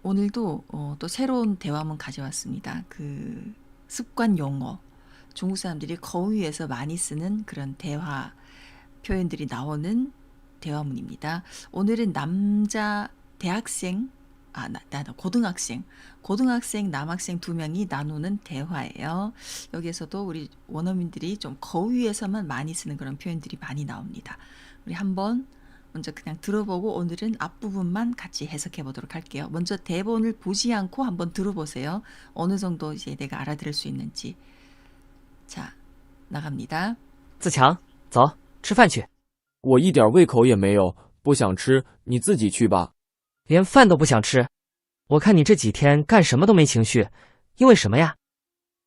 오늘도 또 새로운 대화문 가져왔습니다. 그 습관 용어. 중국 사람들이 거위에서 많이 쓰는 그런 대화 표현들이 나오는 대화문입니다. 오늘은 남자 대학생, 고등학생, 남학생 두 명이 나누는 대화예요. 여기에서도 우리 원어민들이 좀 거위에서만 많이 쓰는 그런 표현들이 많이 나옵니다. 우리 한번 먼저 그냥 들어보고 오늘은 앞부분만 같이 해석해 보도록 할게요. 먼저 대본을 보지 않고 한번 들어보세요. 어느 정도 이제 내가 알아들을 수 있는지. 자, 나갑니다. 自强，走，吃饭去。我一点胃口也没有，不想吃，你自己去吧。连饭都不想吃。我看你这几天干什么都没情绪，因为什么呀？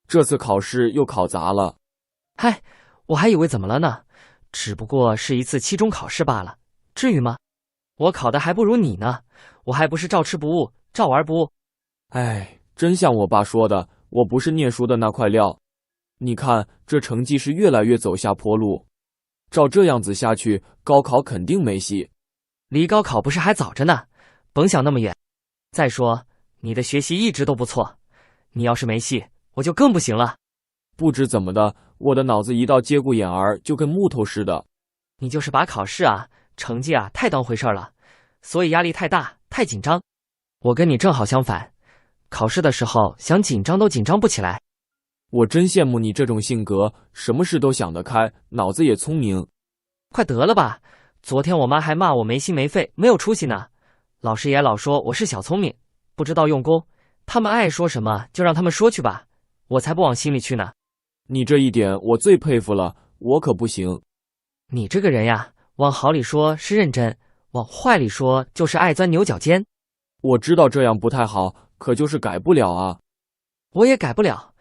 这次考试又考砸了。嗨，我还以为怎么了呢，只不过是一次期中考试罢了，至于吗？我考的还不如你呢，我还不是照吃不误，照玩不误。哎，真像我爸说的，我不是念书的那块料。你看，这成绩是越来越走下坡路，照这样子下去，高考肯定没戏。离高考不是还早着呢，甭想那么远。再说，你的学习一直都不错，你要是没戏，我就更不行了。不知怎么的，我的脑子一到节骨眼儿就跟木头似的。你就是把考试啊、成绩啊太当回事了，所以压力太大、太紧张。我跟你正好相反，考试的时候想紧张都紧张不起来。我真羡慕你这种性格，什么事都想得开，脑子也聪明。快得了吧！昨天我妈还骂我没心没肺、没有出息呢。老师也老说我是小聪明，不知道用功。他们爱说什么就让他们说去吧，我才不往心里去呢。你这一点我最佩服了，我可不行。你这个人呀，往好里说是认真，往坏里说就是爱钻牛角尖。我知道这样不太好，可就是改不了啊。我也改不了，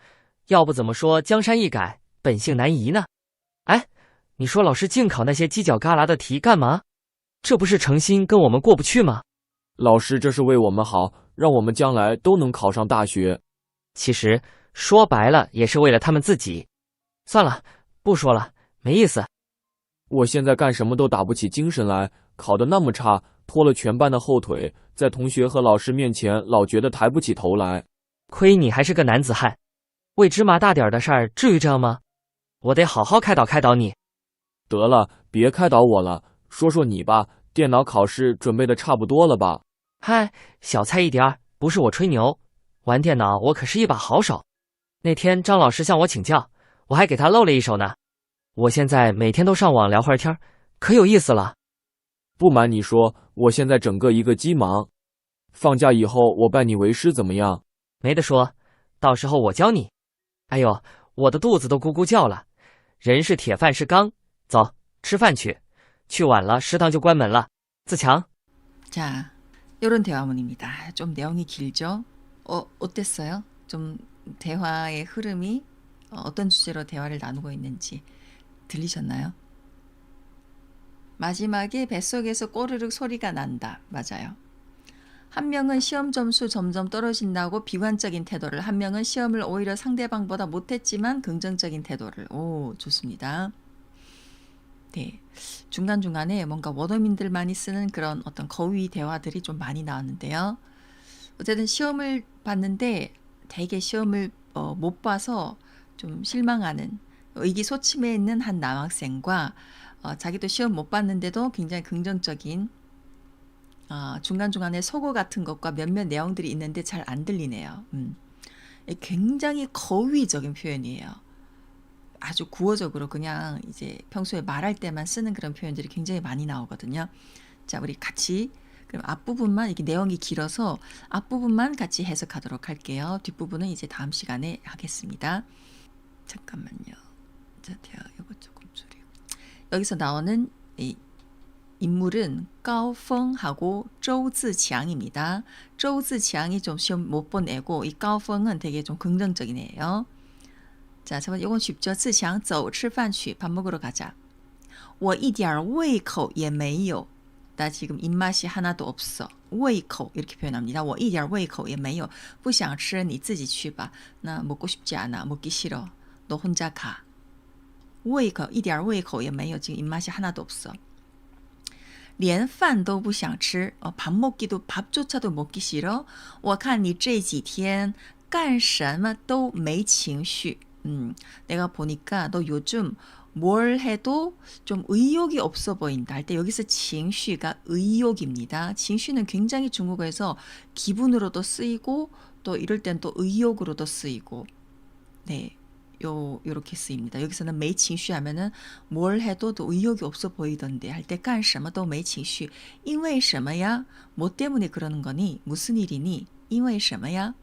要不怎么说江山易改，本性难移呢？哎，你说老师净考那些犄角旮旯的题干嘛？这不是诚心跟我们过不去吗？老师这是为我们好，让我们将来都能考上大学。其实说白了也是为了他们自己。算了，不说了，没意思。我现在干什么都打不起精神来，考得那么差，拖了全班的后腿，在同学和老师面前老觉得抬不起头来。亏你还是个男子汉，为芝麻大点的事儿至于这样吗？我得好好开导开导你。得了，别开导我了，说说你吧，电脑考试准备的差不多了吧？嗨，小菜一碟，不是我吹牛，玩电脑我可是一把好手。那天张老师向我请教，我还给他露了一手呢。我现在每天都上网聊会儿天，可有意思了。不瞒你说，我现在整个一个鸡忙。放假以后我拜你为师怎么样？没得说，到时候我教你。哎呦，我的肚子都咕咕叫了。人是铁，饭是钢，走，吃饭去。去晚了食堂就关门了。自强。 자, 이런 대화문입니다. 좀 내용이 길죠? 어땠어요? 좀 대화의 흐름이 어떤 주제로 대화를 나누고 있는지 들리셨나요? 마지막에 뱃속에서 꼬르륵 소리가 난다. 맞아요. 한 명은 시험 점수 점점 떨어진다고 비관적인 태도를, 한 명은 시험을 오히려 상대방보다 못했지만 긍정적인 태도를. 오, 좋습니다. 네, 중간중간에 뭔가 원어민들만이 쓰는 그런 어떤 거위 대화들이 좀 많이 나왔는데요. 어쨌든 시험을 봤는데 되게 시험을 못 봐서 좀 실망하는, 의기소침해 있는 한 남학생과 자기도 시험 못 봤는데도 굉장히 긍정적인, 중간중간에 속어 같은 것과 몇몇 내용들이 있는데 잘 안 들리네요. 굉장히 거위적인 표현이에요. 아주 구어적으로 그냥 이제 평소에 말할 때만 쓰는 그런 표현들이 굉장히 많이 나오거든요. 자, 우리 같이 그럼 앞부분만, 이게 내용이 길어서 앞부분만 같이 해석하도록 할게요. 뒷부분은 이제 다음 시간에 하겠습니다. 잠깐만요. 자, 이거 조금 줄이고. 여기서 나오는 이 인물은 가오펑하고 조지强입니다. 조지强좀 시험 못 본 애고, 이 가오펑은 되게 좀 긍정적인 애예요. 자, 첫 번째, 이건 쉽죠. 自强走吃饭去, 밥 먹으러 가자. 我一点胃口也没有. 나 지금 입맛이 하나도 없어. 胃口 이렇게 표현합니다. 我一点胃口也没有. 不想吃你自己去吧. 나 먹고 싶지 않아. 먹기 싫어. 너 혼자 가. 胃口一点胃口也没有. 지금 입맛이 하나도 없어. 连饭都不想吃. 밥 먹기도 밥조차도 먹기 싫어. 我看你这几天干什么都没情绪. 내가 보니까 너 요즘 뭘 해도 좀 의욕이 없어 보인다 할 때 여기서 情绪가 의욕입니다. 情绪는 굉장히 중국어에서 기분으로도 쓰이고 또 이럴 땐 또 의욕으로도 쓰이고 네. 요렇게 쓰입니다. 여기서는 没情绪 하면은 뭘 해도 또 의욕이 없어 보이던데 할 때 干什么都没情绪. 因为什么呀? 뭐 때문에 그러는 거니? 무슨 일이니? 因为什么呀?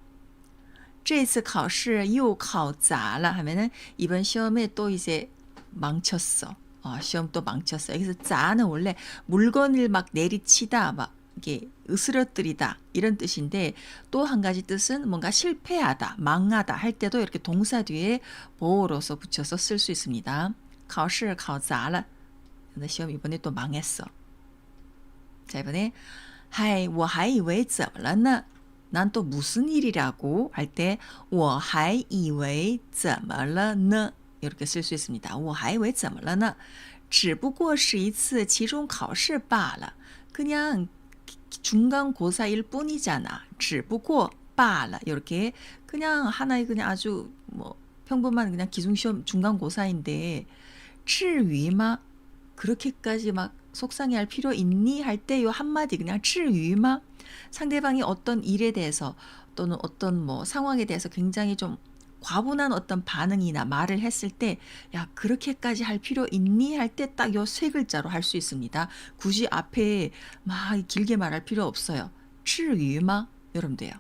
这次考试又考砸了 하면은 이번 시험에 또 이제 망쳤어. 시험 또 망쳤어. 여기서 자는 원래 물건을 막 내리치다 막 이게 으스러뜨리다 이런 뜻인데 또 한 가지 뜻은 뭔가 실패하다, 망하다 할 때도 이렇게 동사 뒤에 보어로서 붙여서 쓸 수 있습니다. 考试考砸了. 근데 시험 이번에 또 망했어. 자, 이번에 嗨,我还以为怎么了呢? 난 또 무슨 일이라고 할 때 我还以为怎么了呢? 이렇게 쓸 수 있습니다. 我还以为怎么了呢?只不过是一次期中考试罢了. 그냥 중간고사일 뿐이잖아. 只不过罢了. 이렇게 그냥 하나의 그냥 아주 뭐 평범한 그냥 기준시험 중간고사인데 至于吗? 그렇게까지 막 속상해할 필요 있니? 할 때 요 한마디 그냥 至于吗? 상대방이 어떤 일에 대해서 또는 어떤 뭐 상황에 대해서 굉장히 좀 과분한 어떤 반응이나 말을 했을 때 야 그렇게까지 할 필요 있니? 할 때 딱 요 세 글자로 할 수 있습니다. 굳이 앞에 막 길게 말할 필요 없어요. 至于吗? 이러면 돼요.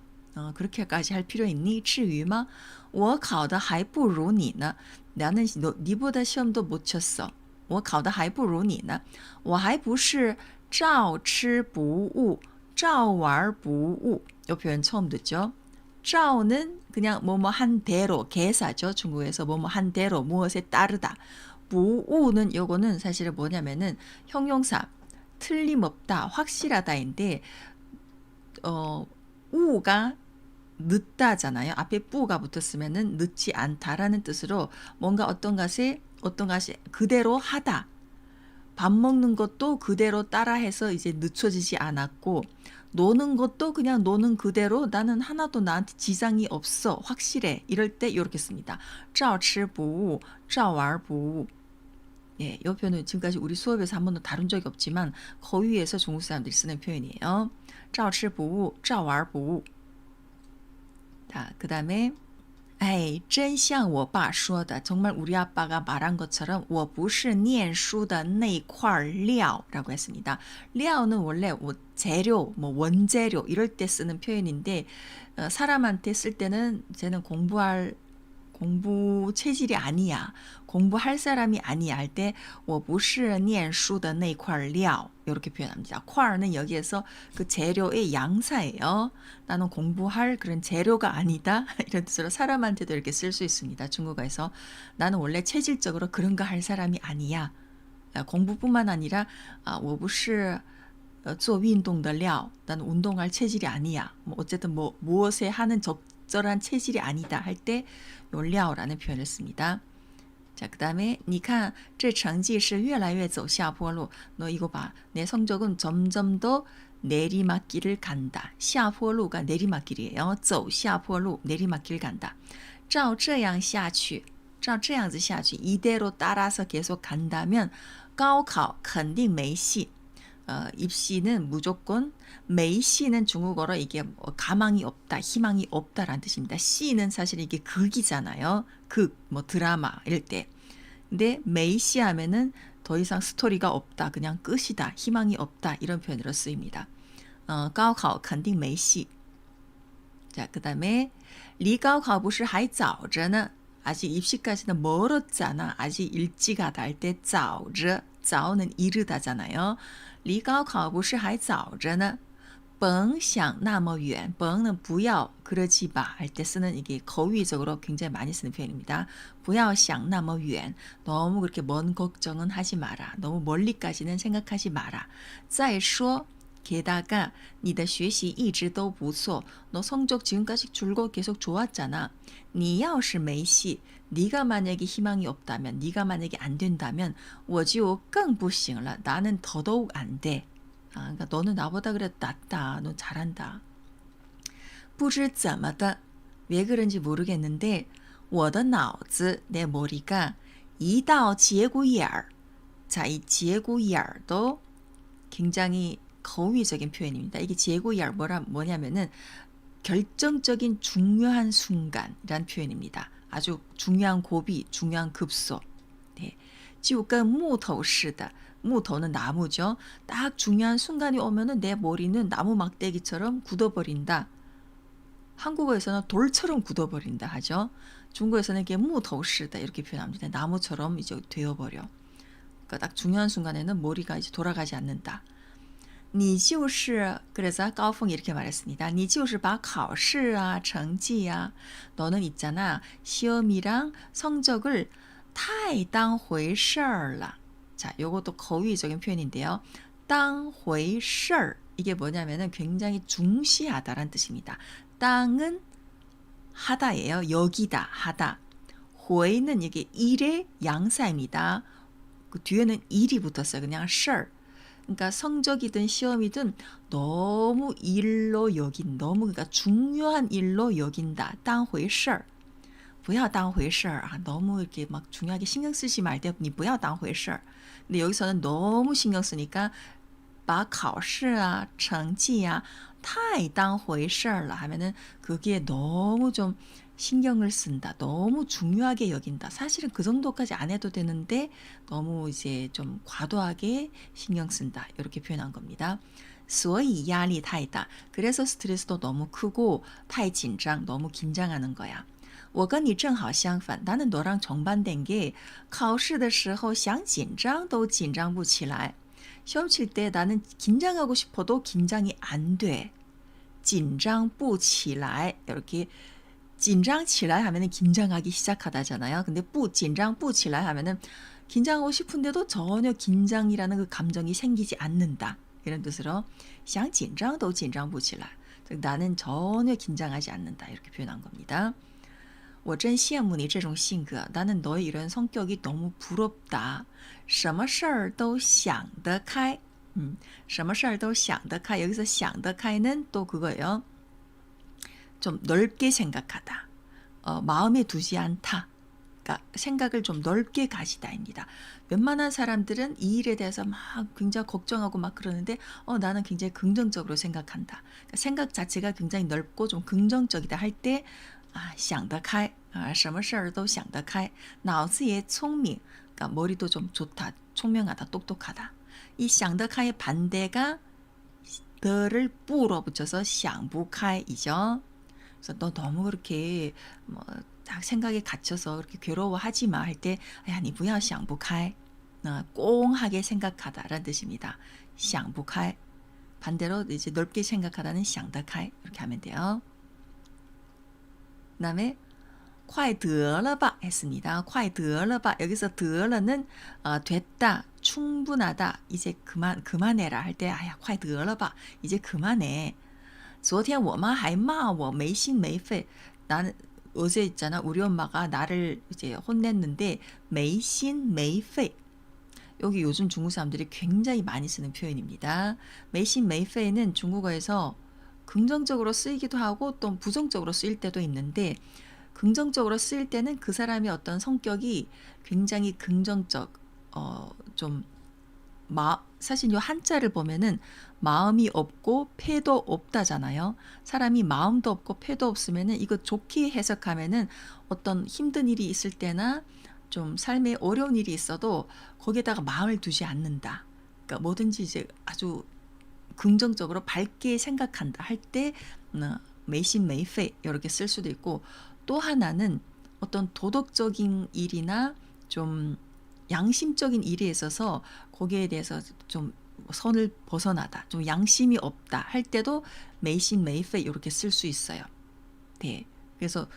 그렇게까지 할 필요 있니? 至于吗?我考得还不如你呢. 나는 니보다 시험도 못 쳤어. 我考得还不如你呢. 我还不是照吃不误照玩不误. 이 표현 처음 듣죠? 照는 그냥 뭐뭐 한 대로 개사죠. 중국에서 뭐뭐 한 대로 무엇에 따르다. 不误는 요거는 사실은 뭐냐면은 형용사 틀림없다, 확실하다인데 우가 늦다잖아요. 앞에 뿌가 붙었으면은 늦지 않다라는 뜻으로 뭔가 어떤 것이 그대로 하다. 밥 먹는 것도 그대로 따라해서 이제 늦춰지지 않았고 노는 것도 그냥 노는 그대로 나는 하나도 나한테 지장이 없어. 확실해. 이럴 때 이렇게 씁니다. 照吃不误照玩不误. 예, 이 표현은 지금까지 우리 수업에서 한 번도 다룬 적이 없지만 거위에서 중국 사람들이 쓰는 표현이에요. 照吃不误照玩不误. 자, 그 다음에 哎,真像我爸说的, 정말 우리 아빠가 말한 것처럼 我不是念书的那块料라고 했습니다. 料는 원래 재료, 뭐 원재료 이럴 때 쓰는 표현인데 사람한테 쓸 때는 쟤는 공부 체질이 아니야. 공부할 사람이 아니야 할 때 我不是念书的那块料 이렇게 표현합니다. 块는 여기에서 그 재료의 양사예요. 나는 공부할 그런 재료가 아니다. 이런 뜻으로 사람한테도 이렇게 쓸 수 있습니다. 중국어에서 나는 원래 체질적으로 그런 거 할 사람이 아니야. 공부뿐만 아니라 我不是做运动的料 나는 운동할 체질이 아니야. 뭐 어쨌든 뭐 무엇에 하는 적절한 체질이 아니다 할 때 요 料라는 표현을 씁니다. 자, 그 다음에 你看这成绩是越来越走下坡路. 너 이거 봐. 내 성적은 점점 더 내리막길을 간다. 下坡路가 내리막길이에요. 走下坡路 내리막길 간다. 照这样下去照这样子下去 이대로 따라서 계속 간다면 高考肯定没戏. 입시는 무조건, 메이시는 중국어로 이게 가망이 없다, 희망이 없다라는 뜻입니다. 시는 사실 이게 극이잖아요. 극, 뭐 드라마 이럴 때. 근데 메이시 하면은 더 이상 스토리가 없다, 그냥 끝이다, 희망이 없다 이런 표현으로 쓰입니다. 高考肯定没戏. 자, 그 다음에 离高考不是还早着呢. 아직 입시까지는 멀었잖아. 아직 일찍하다 할 때 早着, 早는 이르다잖아요. 离高考不是还早着呢. 甭想那么远. 甭는 不要 그러지 마 할 때 쓰는 이게 거위적으로 굉장히 많이 쓰는 표현입니다. 不要想那么远. 너무 그렇게 먼 걱정은 하지 마라. 너무 멀리까지는 생각하지 마라. 再说 게다가 你的学习一直都不错. 너 성적 지금까지 줄곧 계속 좋았잖아. 你要是没戏, 네가 만약에 희망이 없다면, 네가 만약에 안 된다면 我就更不行了. 나는 더더욱 안 돼. 그러니까 너는 나보다 그래도 낫다. 너 잘한다. 不知怎么的, 왜 그런지 모르겠는데 我的脑子, 내 머리가 一到节骨眼儿. 자, 이节骨眼儿도 굉장히 거위적인 표현입니다. 이게节骨眼儿 뭐냐면은 결정적인 중요한 순간이란 표현입니다. 아주 중요한 고비, 중요한 급소. 네. 就跟木头似的. 무토는 나무죠. 딱 중요한 순간이 오면은 내 머리는 나무 막대기처럼 굳어버린다. 한국어에서는 돌처럼 굳어버린다 하죠. 중국에서는 이게 무토시다 이렇게 표현합니다. 나무처럼 이제 되어버려. 그러니까 딱 중요한 순간에는 머리가 이제 돌아가지 않는다. 你就是 그래서 가오펑이 이렇게 말했습니다. 你就是把考试啊, 成绩啊, 너는 있잖아 시험이랑 성적을 太当回事儿了. 자, 요것도 거위적인 표현인데요. 当回事儿 이게 뭐냐면은 굉장히 중시하다라는 뜻입니다. 땅은 하다예요. 여기다, 하다. 회는 이게 일의 양사입니다. 그 뒤에는 일이 붙었어요. 그냥 事儿. 그러니까 성적이든 시험이든 너무 일로 너무 그러니까 중요한 일로 여긴다. 当回事儿. 不要当回事儿. 너무 이렇게 막 중요하게 신경 쓰지 말 때, 你不要当回事儿. 근데 여기서는 너무 신경 쓰니까 把考试啊, 成绩啊, 太当回事儿了 하면은 그게 너무 좀 신경을 쓴다. 너무 중요하게 여긴다. 사실은 그 정도까지 안 해도 되는데 너무 이제 좀 과도하게 신경 쓴다. 이렇게 표현한 겁니다. 所以压力太大. 그래서 스트레스도 너무 크고 太紧张, 너무 긴장하는 거야. 我跟你正好相反. 나는 너랑 정반대인 게 考试的时候想紧张都紧张不起来. 시험 칠 때 나는 긴장하고 싶어도 긴장이 안 돼. 紧张不起来. 이렇게 紧张起来 하면은 긴장하기 시작하다잖아요. 근데 紧张不起来 하면은 긴장하고 싶은데도 전혀 긴장이라는 그 감정이 생기지 않는다. 이런 뜻으로 想紧张都紧张不起来. 즉 나는 전혀 긴장하지 않는다. 이렇게 표현한 겁니다. 我真羡慕你这种性格. 나는 너의 이런 성격이 너무 부럽다. 什么事儿都想得开. 什么事儿都想得开. 여기서 想得开는 또 그거예요. 좀 넓게 생각하다. 마음에 두지 않다. 그러니까 생각을 좀 넓게 가지다입니다. 웬만한 사람들은 이 일에 대해서 막 굉장히 걱정하고 막 그러는데 나는 굉장히 긍정적으로 생각한다. 그러니까 생각 자체가 굉장히 넓고 좀 긍정적이다 할 때 想得开, 什么事儿都想得开. 脑子也聪明. 그러니까 머리도 좀 좋다, 총명하다, 똑똑하다. 이 想得开의 반대가 더를 뿌로 붙여서 想不开이죠. 그래서 너 너무 그렇게 딱 생각에 갇혀서 그렇게 괴로워하지 마 할 때, 야, 你不要想不开. 꽁하게 생각하다라는 뜻입니다. 想不开. 반대로 이제 넓게 생각하다는 想得开 이렇게 하면 돼요. 그다음에 快得了吧 했습니다. 快得了吧. 여기서 得了는 됐다, 충분하다, 이제 그만해라 할 때, 야, 快得了吧. 이제 그만해. 昨天我妈还骂我没心没肺. 나는 어제 있잖아, 우리 엄마가 나를 이제 혼냈는데 没心没肺. 여기 요즘 중국 사람들이 굉장히 많이 쓰는 표현입니다. 没心没肺는 중국어에서 긍정적으로 쓰이기도 하고 또 부정적으로 쓰일 때도 있는데, 긍정적으로 쓰일 때는 그 사람의 어떤 성격이 굉장히 긍정적, 사실 이 한자를 보면은 마음이 없고 패도 없다잖아요. 사람이 마음도 없고 패도 없으면은 이거 좋게 해석하면은 어떤 힘든 일이 있을 때나 좀 삶에 어려운 일이 있어도 거기에다가 마음을 두지 않는다. 그러니까 뭐든지 이제 아주 긍정적으로 밝게 생각한다 할 때 매신매페 이렇게 쓸 수도 있고, 또 하나는 어떤 도덕적인 일이나 좀 양심적인 일에 있어서 거기에 대해서 좀 선을 벗어나다, 좀 양심이 없다 할 때도 매신매페 이렇게 쓸 수 있어요. 네, 그래서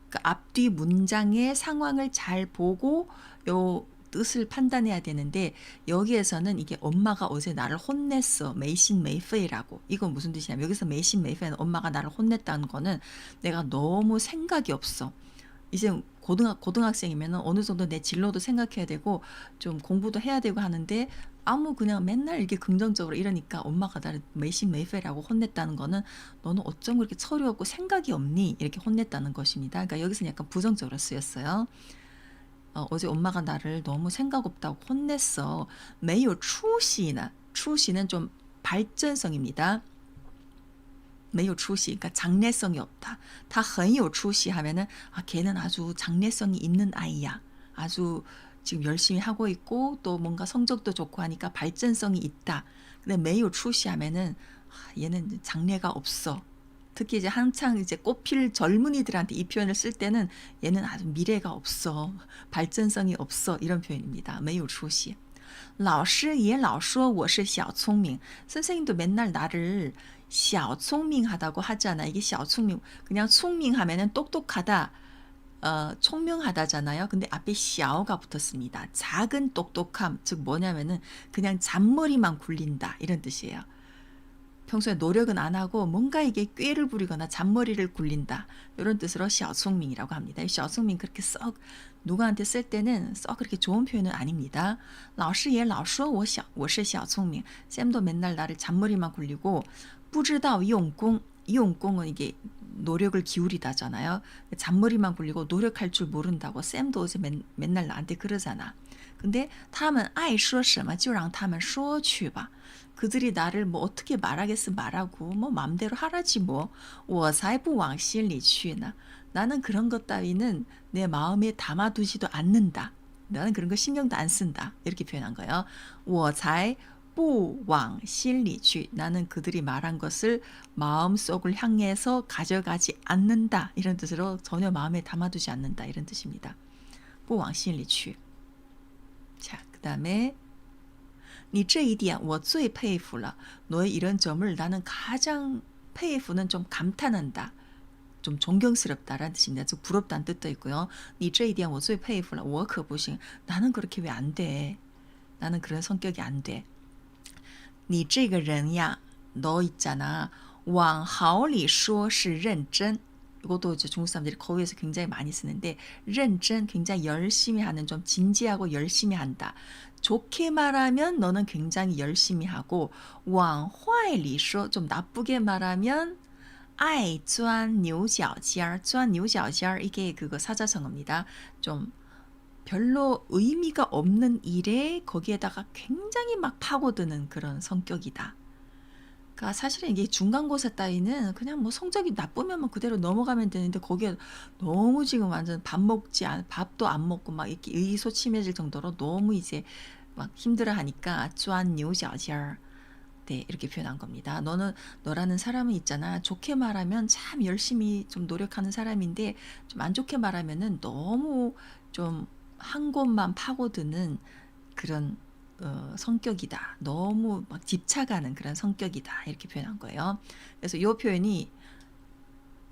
그 앞뒤 문장의 상황을 잘 보고 요 뜻을 판단해야 되는데, 여기에서는 이게 엄마가 어제 나를 혼냈어, 매신매페이라고. 이건 무슨 뜻이냐면, 여기서 매신매페이는 엄마가 나를 혼냈다는 거는 내가 너무 생각이 없어. 이제 고등학생이면 어느 정도 내 진로도 생각해야 되고 좀 공부도 해야 되고 하는데 아무 그냥 맨날 이렇게 긍정적으로 이러니까 엄마가 나를 메이시메이페라고 혼냈다는 거는 너는 어쩜 그렇게 철이 없고 생각이 없니? 이렇게 혼냈다는 것입니다. 그러니까 여기서는 약간 부정적으로 쓰였어요. 어제 엄마가 나를 너무 생각 없다고 혼냈어. 没有出息呢? 出息는 좀 발전성입니다. 没有出息, 그러니까 장래성이 없다. 他很有出息 하면은 걔는 아주 장래성이 있는 아이야. 아주 지금 열심히 하고 있고 또 뭔가 성적도 좋고 하니까 발전성이 있다. 근데 没有出息 하면은 얘는 장래가 없어. 특히 이제 한창 이제 꽃필 젊은이들한테 이 표현을 쓸 때는 얘는 아주 미래가 없어. 발전성이 없어. 이런 표현입니다. 没有出息. 老师也老说我是小聪明. 선생님도 맨날 나를 小聪明하다고 하잖아. 이게 小聪明 그냥聪明 하면은 똑똑하다. 총명하다잖아요. 근데 앞에 小가 붙었습니다. 작은 똑똑함. 즉 뭐냐면은 그냥 잔머리만 굴린다. 이런 뜻이에요. 평소에 노력은 안 하고 뭔가 이게 꾀를 부리거나 잔머리를 굴린다. 이런 뜻으로 小聪明이라고 합니다. 小聪明 그렇게 썩 누구한테 쓸 때는 썩 그렇게 좋은 표현은 아닙니다. 老师也老说我是小聪明. 쌤도 맨날 나를 잔머리만 굴리고 不知道用功. 이용공은 이게 노력을 기울이다잖아요. 잔머리만 굴리고 노력할 줄 모른다고 쌤도 어제 맨날 나한테 그러잖아. 근데 他们爱说什么就让他们说去吧. 그들이 나를 뭐 어떻게 말하겠으면 말하고 뭐 맘대로 하라지 뭐. 我才不往心里去呢. 나는 그런 것 따위는 내 마음에 담아두지도 않는다. 나는 그런 거 신경도 안 쓴다. 이렇게 표현한 거예요. 我才不往心里去. 나는 그들이 말한 것을 마음속을 향해서 가져가지 않는다. 이런 뜻으로 전혀 마음에 담아두지 않는다. 이런 뜻입니다. 不往心里去. 자, 그 다음에 你这一点我最佩服了. 너의 이런 점을 나는 가장佩服는 좀 감탄한다. 좀 존경스럽다라는 뜻입니다. 즉 부럽다는 뜻도 있고요. 你这一点我最佩服了. 我可不行. 나는 그렇게 왜 안 돼? 나는 그런 성격이 안 돼. 你这个人呀, 너 있잖아. 往好里说是认真. 이것도 이제 중국 사람들이 거기에서 굉장히 많이 쓰는데 认真 굉장히 열심히 하는, 좀 진지하고 열심히 한다. 좋게 말하면 너는 굉장히 열심히 하고 往坏里说 좀 나쁘게 말하면 爱钻牛角尖儿. 钻牛角尖儿 이게 그거 사자성어입니다. 좀 별로 의미가 없는 일에 거기에다가 굉장히 막 파고드는 그런 성격이다. 그러니까 사실은 이게 중간고사 따위는 그냥 뭐 성적이 나쁘면 그대로 넘어가면 되는데 거기에 너무 지금 완전 밥도 안 먹고 막 이렇게 의기소침해질 정도로 너무 이제 막 힘들어하니까 钻牛角尖儿. 네, 이렇게 표현한 겁니다. 너라는 사람은 있잖아. 좋게 말하면 참 열심히 좀 노력하는 사람인데 좀 안 좋게 말하면은 너무 좀 한 곳만 파고드는 그런 성격이다. 너무 막 집착하는 그런 성격이다. 이렇게 표현한 거예요. 그래서 이 표현이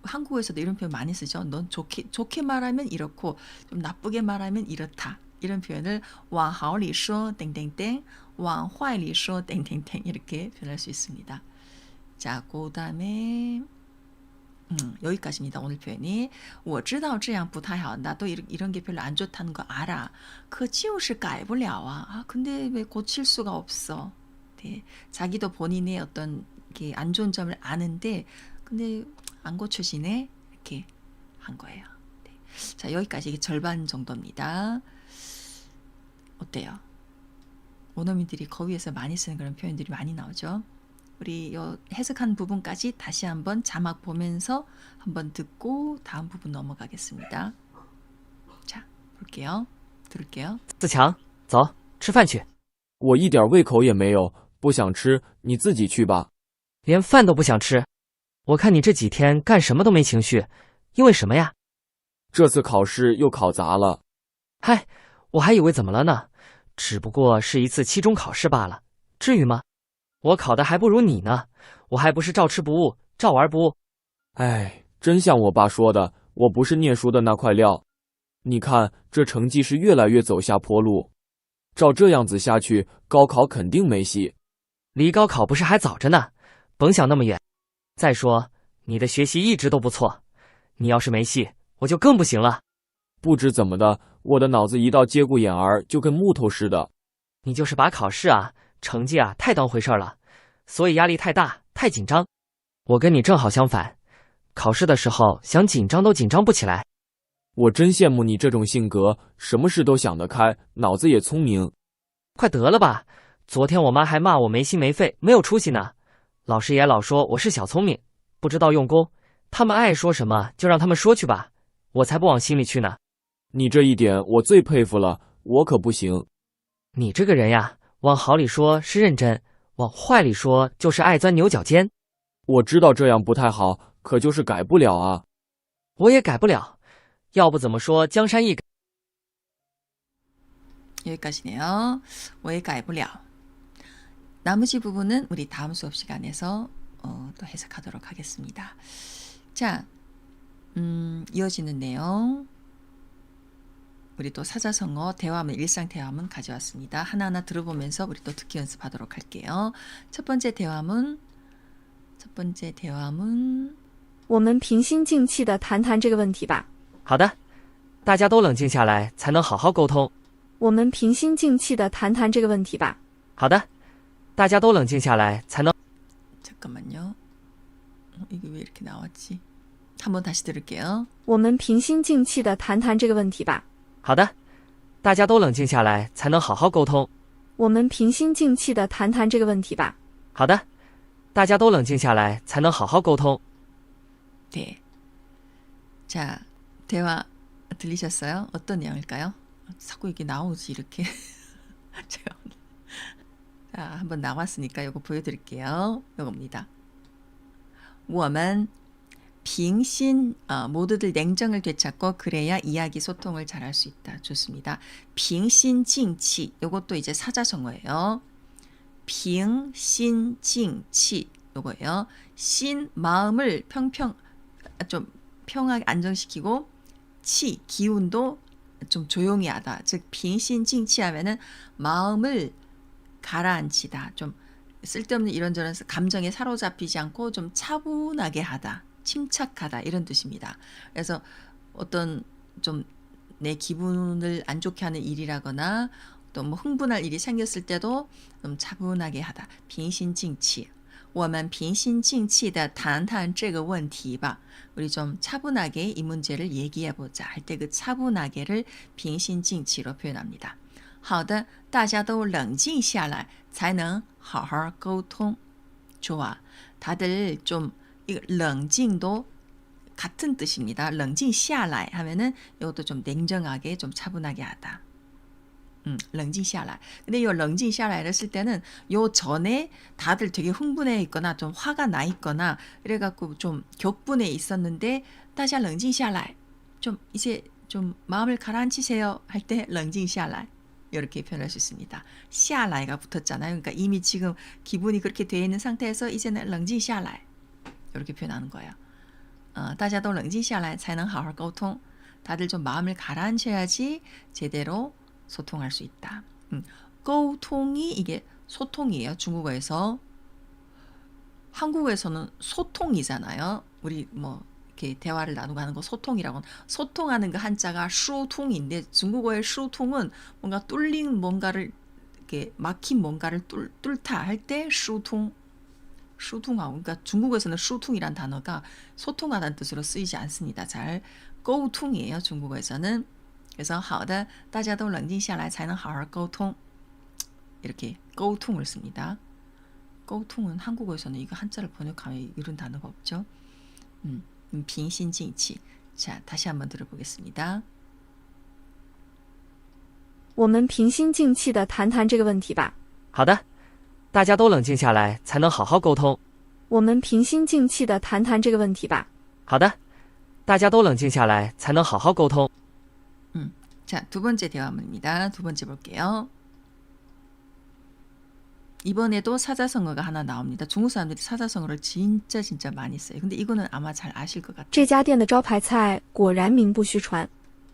한국에서도 이런 표현 많이 쓰죠. 넌 좋게 말하면 이렇고 좀 나쁘게 말하면 이렇다. 이런 표현을 往好里说 땡땡땡, 往坏里说 땡땡땡 이렇게 표현할 수 있습니다. 자, 그 다음에 여기까지입니다. 오늘 표현이 我知道这样不太好. 나도 이런 게 별로 안 좋다는 거 알아. 可就是改不了啊. 근데 왜 고칠 수가 없어. 네, 자기도 본인의 어떤 게 안 좋은 점을 아는데 근데 안 고쳐지네. 이렇게 한 거예요. 네. 자, 여기까지 이게 절반 정도입니다. 어때요? 원어민들이 거기에서 많이 쓰는 그런 표현들이 많이 나오죠. 우리 요 해석한 부분까지 다시 한번 자막 보면서 한번 듣고 다음 부분 넘어가겠습니다. 자, 볼게요. 들을게요. 自强，走，吃饭去。我一点胃口也没有，不想吃，你自己去吧。连饭都不想吃。我看你这几天干什么都没情绪，因为什么呀？这次考试又考砸了。嗨，我还以为怎么了呢，只不过是一次期中考试罢了，至于吗？我考的还不如你呢，我还不是照吃不误，照玩不误。哎，真像我爸说的，我不是念书的那块料。你看，这成绩是越来越走下坡路。照这样子下去，高考肯定没戏。离高考不是还早着呢，甭想那么远。再说，你的学习一直都不错，你要是没戏，我就更不行了。不知怎么的，我的脑子一到节骨眼儿就跟木头似的。你就是把考试啊、成绩啊太当回事了，所以压力太大、太紧张。我跟你正好相反，考试的时候想紧张都紧张不起来。我真羡慕你这种性格，什么事都想得开，脑子也聪明。快得了吧！昨天我妈还骂我没心没肺、没有出息呢。老师也老说我是小聪明，不知道用功。他们爱说什么就让他们说去吧，我才不往心里去呢。你这一点我最佩服了，我可不行。你这个人呀，往好里说是认真，往坏里说就是爱钻牛角尖。我知道这样不太好，可就是改不了啊。我也改不了，要不怎么说江山易改？ 여기까지네요. 我也改不了. 나머지 부분은 우리 다음 수업 시간에서 또 해석하도록 하겠습니다. 자, 이어지는 내용. 우리 또 사자성어, 대화문, 일상 대화문 가져왔습니다. 하나하나 들어보면서 우리 또 듣기 연습하도록 할게요. 첫 번째 대화문. 我们平心静气地谈谈这个问题吧。好的，大家都冷静下来，才能好好沟通。我们平心静气地谈谈这个问题吧。好的，大家都冷静下来，才能。 잠깐만요. 이게 왜 이렇게 나왔지? 한번 다시 들을게요. 我们平心静气地谈谈这个问题吧。好的，大家都冷静下来，才能好好沟通。我们平心静气地谈谈这个问题吧。好的，大家都冷静下来，才能好好沟通。 네. 자, 대화 들리셨어요? 어떤 내용일까요? 자꾸 이게 나오지 이렇게. 제가 자, 한번 나왔으니까 이거 보여드릴게요. 이겁니다. 我们 빙신 모두들 냉정을 되찾고 그래야 이야기 소통을 잘할 수 있다. 좋습니다. 빙신징치 이것도 이제 사자성어예요. 빙신징치 요거예요. 신 마음을 좀 평하게 안정시키고 치 기운도 좀 조용히 하다. 즉 빙신징치 하면은 마음을 가라앉히다. 좀 쓸데없는 이런저런 감정에 사로잡히지 않고 좀 차분하게 하다. 침착하다 이런 뜻입니다. 그래서 어떤 좀 내 기분을 안 좋게 하는 일이라거나 또 뭐 흥분할 일이 생겼을 때도 좀 차분하게 하다. 빙신징치. 我们平心静气地谈谈这个问题吧. 우리 좀 차분하게 이 문제를 얘기해 보자 할 때 그 차분하게를 平心静气로 표현합니다. 好的，大家都冷静下来才能好好沟通. 좋아. 다들 좀 이거 冷静도 같은 뜻입니다. 冷静下来 하면은 이것도 좀 냉정하게 좀 차분하게 하다. 冷静下来. 근데 이 冷静下来를 쓸 때는 요 전에 다들 되게 흥분해 있거나 좀 화가 나 있거나 이래갖고 좀 격분해 있었는데 大家冷静下来. 좀 이제 좀 마음을 가라앉히세요 할 때 冷静下来. 이렇게 표현할 수 있습니다. 下来가 붙었잖아요. 그러니까 이미 지금 기분이 그렇게 돼 있는 상태에서 이제는 冷静下来. 이렇게 표현하는 거예요. 大家都冷静下来才能好好沟通. 다들 좀 마음을 가라앉혀야지 제대로 소통할 수 있다.沟통이 이게 소통이에요. 중국어에서. 한국어에서는 소통이잖아요. 우리 뭐 이렇게 대화를 나누고 하는 거 소통이라고. 소통하는 그 한자가 슈통인데 중국어의 슈통은 뭔가 뚫린 뭔가를 이렇게 막힌 뭔가를 뚫다 할 때 슈통. 슈통하고 그러니까 중국어에서는 슈통이란 단어가 소통하다는 뜻으로 쓰이지 않습니다. 잘沟통이에요. 중국어에서는. 그래서 好的大家都冷静下来才能好好沟通 이렇게 沟通을 씁니다. 沟通은 한국어에서는 이거 한자를 번역하면 이런 단어가 없죠. 빙신징치. 자, 다시 한번 들어보겠습니다. 我们平心静气地谈谈这个问题吧。好的，大家都冷静下来，才能好好沟通。我们平心静气地谈谈这个问题吧。好的，大家都冷静下来，才能好好沟通。 자, 두 번째 대화문입니다. 두 번째 볼게요. 이번에도 사자성어가 하나 나옵니다. 중국 사람들이 사자성어를 진짜 많이 써요. 근데 이거는 아마 잘 아실 것 같아요. 这家店的招牌菜果然名不虚传。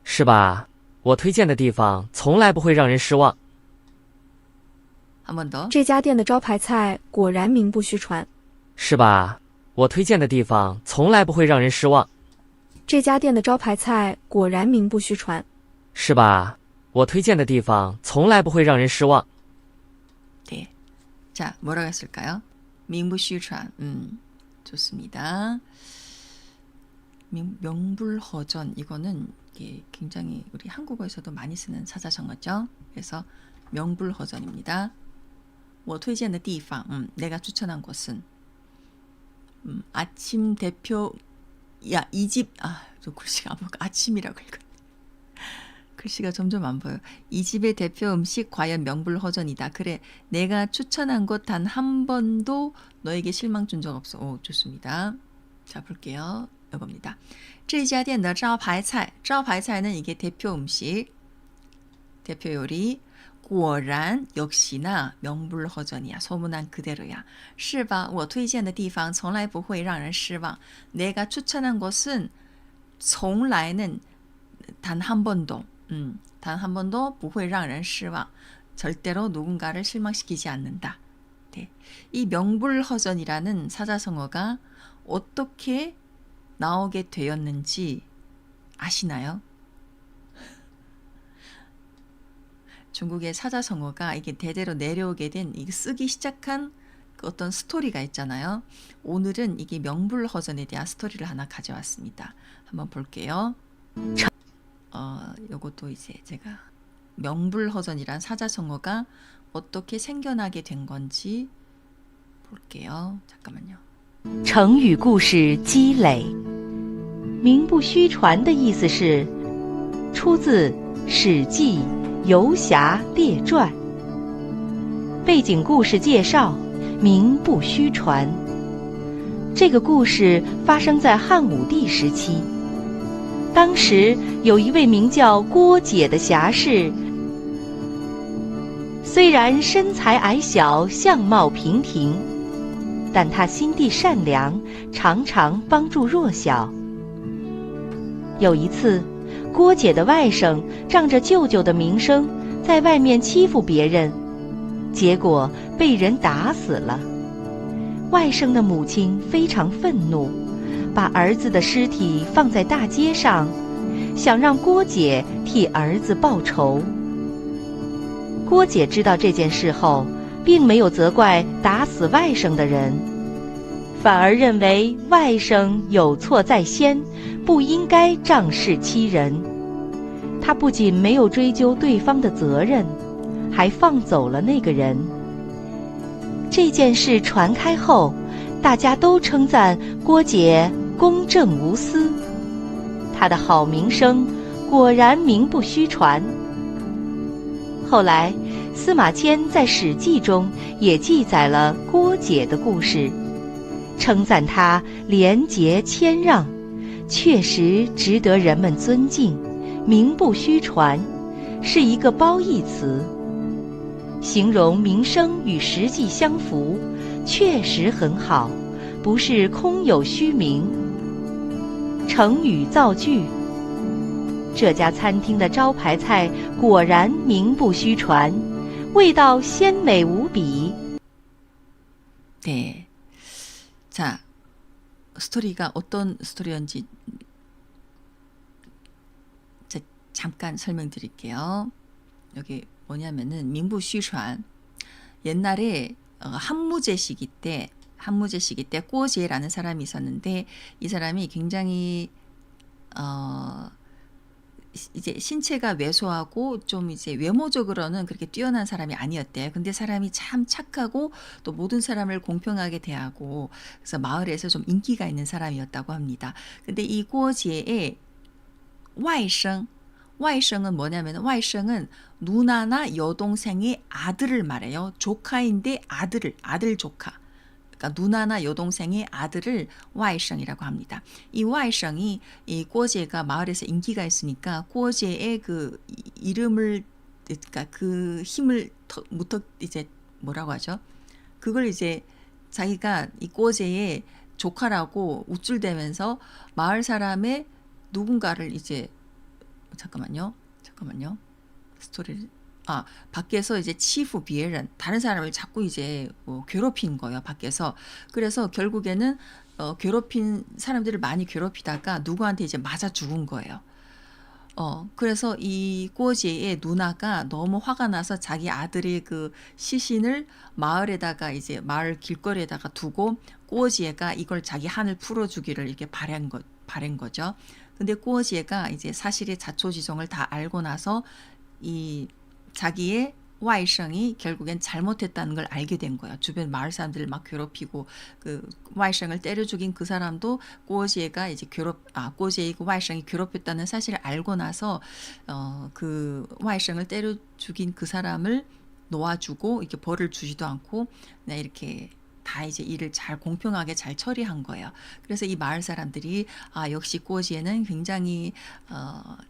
是吧？我推荐的地方从来不会让人失望。 한 번 더. 这家店的招牌菜果然名不虚传。是吧？我推荐的地方从来不会让人失望。这家店的招牌菜果然名不虚传。是吧？我推荐的地方从来不会让人失望。 네. 자, 뭐라고 했을까요? 명불허전. 좋습니다. 명불허전 이거는 이게 굉장히 우리 한국어에서도 많이 쓰는 사자성어죠. 그래서 명불허전입니다. 我推荐的地方, 내가 추천한 곳은 아침 대표 이 집 저 글씨가 안 보고 아침이라고 읽어. 글씨가 점점 안 보여. 이 집의 대표 음식 과연 명불허전이다. 그래, 내가 추천한 곳 단 한 번도 너에게 실망 준 적 없어. 오, 좋습니다. 자, 볼게요. 이겁니다. 这家店的招牌菜, 招牌菜는 이게 대표 음식, 대표 요리. 果然 역시나 명불허전이야. 소문난 그대로야. 是吧? 我推荐的地方从来不会让人失望. 내가 추천한 곳은 从来는 단 한 번도, 단 한 번도 不会让人失望. 절대로 누군가를 실망시키지 않는다. 네. 이 명불허전이라는 사자성어가 어떻게 나오게 되었는지 아시나요? 중국의 사자성어가 이게 대대로 내려오게 된, 이게 쓰기 시작한 그 어떤 스토리가 있잖아요. 오늘은 이게 명불허전에 대한 스토리를 하나 가져왔습니다. 한번 볼게요. 요것도 이제 제가 명불허전이란 사자성어가 어떻게 생겨나게 된 건지 볼게요. 잠깐만요. 成语故事积累，名不虚传的意思是出自《史记·游侠列传》。背景故事介绍：名不虚传。这个故事发生在汉武帝时期，当时有一位名叫郭解的侠士，虽然身材矮小，相貌平平，但他心地善良，常常帮助弱小。有一次，郭解的外甥仗着舅舅的名声，在外面欺负别人，结果被人打死了。外甥的母亲非常愤怒，把儿子的尸体放在大街上，想让郭解替儿子报仇。郭解知道这件事后，并没有责怪打死外甥的人，反而认为外甥有错在先，不应该仗势欺人。他不仅没有追究对方的责任，还放走了那个人。这件事传开后，大家都称赞郭解公正无私，他的好名声果然名不虚传。后来，司马迁在《史记》中也记载了郭解的故事，称赞他廉洁谦让，确实值得人们尊敬，名不虚传，是一个褒义词，形容名声与实际相符，确实很好，不是空有虚名。成语造句：这家餐厅的招牌菜果然名不虚传，味道鲜美无比。 네. 자, 스토리가 어떤 스토리였는지 잠깐 설명드릴게요. 여기 뭐냐면은 민부슈传. 옛날에 한무제 시기 때 꼬제라는 사람이 있었는데, 이 사람이 굉장히 이제 신체가 왜소하고 좀 이제 외모적으로는 그렇게 뛰어난 사람이 아니었대요. 근데 사람이 참 착하고 또 모든 사람을 공평하게 대하고, 그래서 마을에서 좀 인기가 있는 사람이었다고 합니다. 근데 이 꼬제의 와이성은 뭐냐면, 와이성은 누나나 여동생의 아들을 말해요. 조카인데 아들 조카. 그러니까 누나나 여동생의 아들을 와이성이라고 합니다. 이 와이성이 이 꼬제가 마을에서 인기가 있으니까 꼬제의 그 이름을, 그러니까 그 힘을 이제 뭐라고 하죠? 그걸 이제 자기가 이 꼬제의 조카라고 우쭐대면서 마을 사람의 누군가를 이제 잠깐만요. 스토리를 밖에서 이제 치부 비에른, 다른 사람을 자꾸 이제 괴롭힌 거예요, 밖에서. 그래서 결국에는 괴롭힌 사람들을 많이 괴롭히다가 누구한테 이제 맞아 죽은 거예요. 그래서 이 꼬지의 누나가 너무 화가 나서 자기 아들의 그 시신을 마을에다가 이제 마을 길거리에다가 두고 꼬지애가 이걸 자기 한을 풀어주기를 이렇게 바란 거죠. 근데 꼬지애가 이제 사실의 자초지종을 다 알고 나서 이 자기의 와이성이 결국엔 잘못했다는 걸 알게 된 거예요. 주변 마을 사람들을 막 괴롭히고 그 와이성을 때려 죽인 그 사람도 꼬지애가 이제 꼬지애 그 와이성이 괴롭혔다는 사실을 알고 나서 그 와이성을 때려 죽인 그 사람을 놓아주고 이렇게 벌을 주지도 않고 그냥 이렇게 다 이제 일을 잘 공평하게 잘 처리한 거예요. 그래서 이 마을 사람들이 역시 꼬지애는 굉장히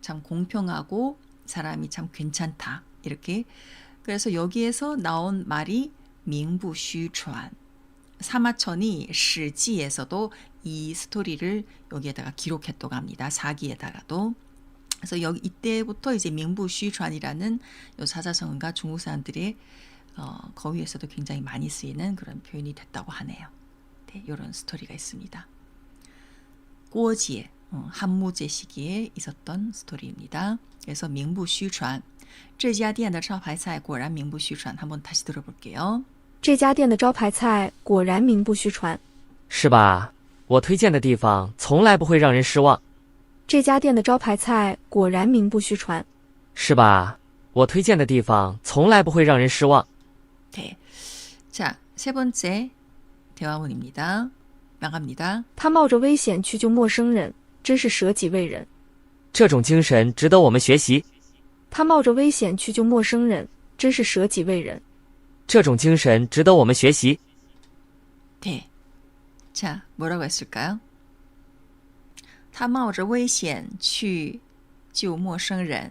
참 공평하고 사람이 참 괜찮다 이렇게. 그래서 여기에서 나온 말이 명부슈传. 사마천이 시지에서도 이 스토리를 여기에다가 기록했다고 합니다. 사기에다가도. 그래서 여기 이때부터 이제 명부슈传이라는 요 사자성어가 중국 사람들의 거위에서도 굉장히 많이 쓰이는 그런 표현이 됐다고 하네요. 네, 이런 스토리가 있습니다. 꼬지에 한무제 시기에 있었던 스토리입니다. 그래서 명부슈传. 这家店的招牌菜果然名不虚传. 한번 다시 들어볼게요. 这家店的招牌菜果然名不虚传。是吧？我推荐的地方从来不会让人失望。这家店的招牌菜果然名不虚传。是吧？我推荐的地方从来不会让人失望。 네. 자, 세 번째 대화문입니다. 나갑니다. 他冒着危险去救陌生人，真是舍己为人。这种精神值得我们学习。他冒着危险去救陌生人，真是舍己为人。这种精神值得我们学习。 네. 자, 뭐라고 했을까요? 他冒着危险去救陌生人.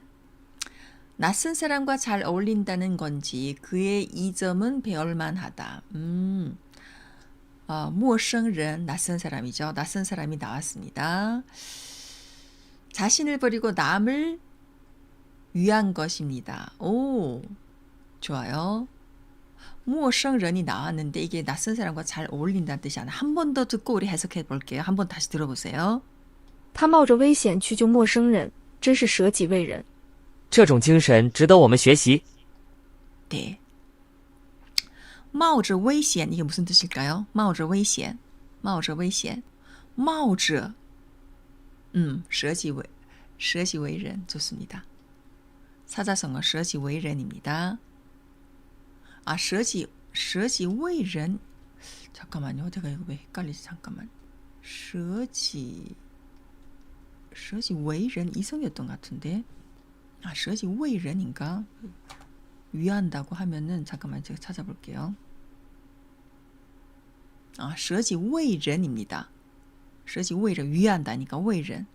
낯선 사람과 잘 어울린다는 건지 그의 이 점은 배울만하다. 陌生人, 낯선 사람이죠. 낯선 사람이 나왔습니다. 자신을 버리고 남을 위한 것입니다. 오, 좋아요. 陌生人이 나왔는데 이게 낯선 사람과 잘 어울린다는 뜻이 아니라 한 번 더 듣고 우리 해석해 볼게요. 한 번 다시 들어보세요. 他冒着危险去救陌生人，真是舍己为人。这种精神值得我们学习。 네. 冒着危险 이게 무슨 뜻일까요? 冒着危险,冒着危险,冒着舍己为人 좋습니다. 사자성어 舍己为人입니다.舍己为人 잠깐만요. 내가 이거 왜 헷갈리지? 잠깐만. 舍己为人 이성이었던 것 같은데. 舍己为人인가? 위한다고 하면은 잠깐만 제가 찾아볼게요. 舍己为人입니다. 舍己为人 위한다니까 为人.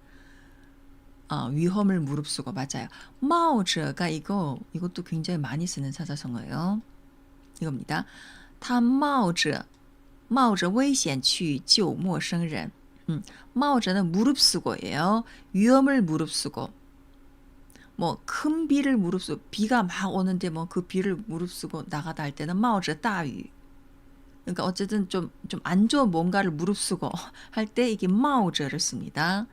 위험을 무릅쓰고 맞아요. 冒着가 이것도 굉장히 많이 쓰는 사자성어예요. 이겁니다. 他冒着危险去救陌生人. 冒着는 무릅쓰고예요. 위험을 무릅쓰고. 뭐 큰 비를 무릅쓰고 비가 막 오는데 뭐 그 비를 무릅쓰고 나가다 할 때는 冒着大雨. 그러니까 어쨌든 좀 안 좋은 뭔가를 무릅쓰고 할 때 이게 冒着를 씁니다.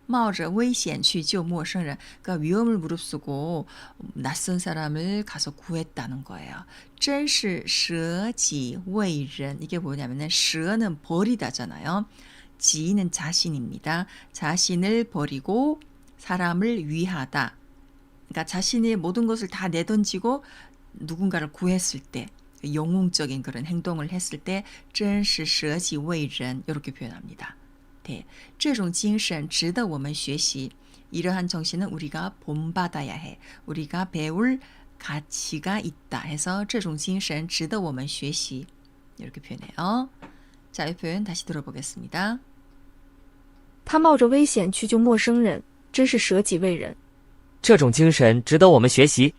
冒着危险去救陌生人. 그러니까 위험을 무릅쓰고 낯선 사람을 가서 구했다는 거예요. 真是舍己为人. 이게 뭐냐면은 舍는 버리다잖아요. 지는 자신입니다. 자신을 버리고 사람을 위하다. 그러니까 자신의 모든 것을 다 내던지고 누군가를 구했을 때 영웅적인 그런 행동을 했을 때 真是舍己为人 이렇게 표현합니다. 네, 这种精神值得我们学习. 이러한 정신은 우리가 본받아야 해. 우리가 배울 가치가 있다 해서 这种精神值得我们学习. 이렇게 표현해요. 자, 이 표현 다시 들어보겠습니다. 他冒着危险去救陌生人，真是舍己为人。这种精神值得我们学习。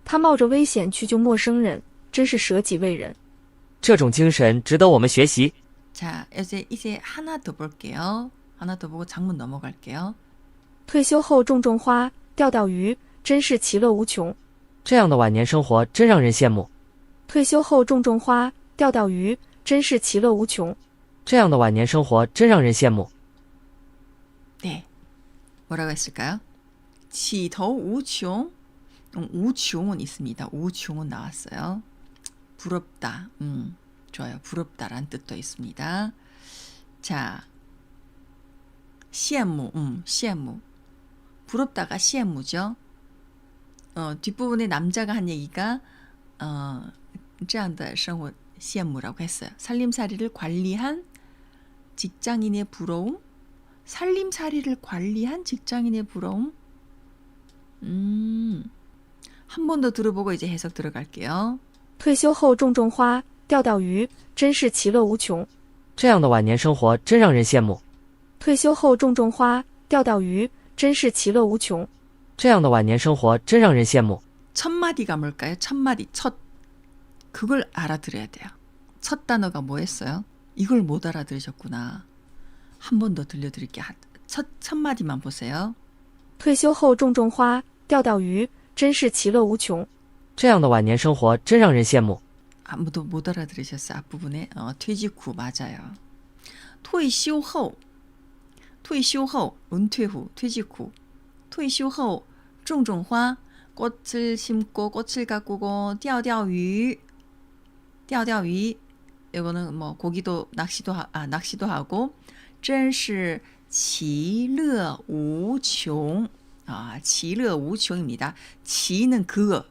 他冒着危险去救陌生人，真是舍己为人。这种精神值得我们学习。 자, 이제 하나 더 볼게요. 하나 더 보고 장문 넘어갈게요. 退休后种种花，钓钓鱼，真是其乐无穷。这样的晚年生活真让人羡慕。退休后种种花，钓钓鱼，真是其乐无穷。这样的晚年生活真让人羡慕。 네. 뭐라고 했을까요? 지더우총. 우총은 있습니다. 우총은 나왔어요. 부럽다. 좋아요. 부럽다란 뜻도 있습니다. 자, 시엠무. 시엠무. 부럽다가 시엠무죠. 뒷부분에 남자가 한 얘기가 这样的生活 시엠무라고 했어요. 살림살이를 관리한 직장인의 부러움? 살림살이를 관리한 직장인의 부러움? 한 번 더 들어보고 이제 해석 들어갈게요. 退休后种种花，钓钓鱼，真是其乐无穷。这样的晚年生活真让人羡慕。退休后种种花，钓钓鱼，真是其乐无穷。这样的晚年生活真让人羡慕。 첫 마디가 뭘까요? 첫 마디, 첫. 그걸 알아들어야 돼요. 첫 단어가 뭐였어요? 이걸 못 알아들으셨구나. 한 번 더 들려드릴게요. 첫 마디만 보세요. 退休后种种花，钓钓鱼，真是其乐无穷。这样的晚年生活真让人羡慕。 아무도 못 알아들으셨어요. 앞부분에. 퇴직 후 맞아요. 退休后, 退休后, 은퇴 후, 퇴직 후. 退休后, 种种花, 꽃을 심고 꽃을 가꾸고, 钓钓鱼, 钓钓鱼. 이거는 뭐 고기도 낚시도 하고, 真是其乐无穷. 其乐无穷입니다. 지는 그거,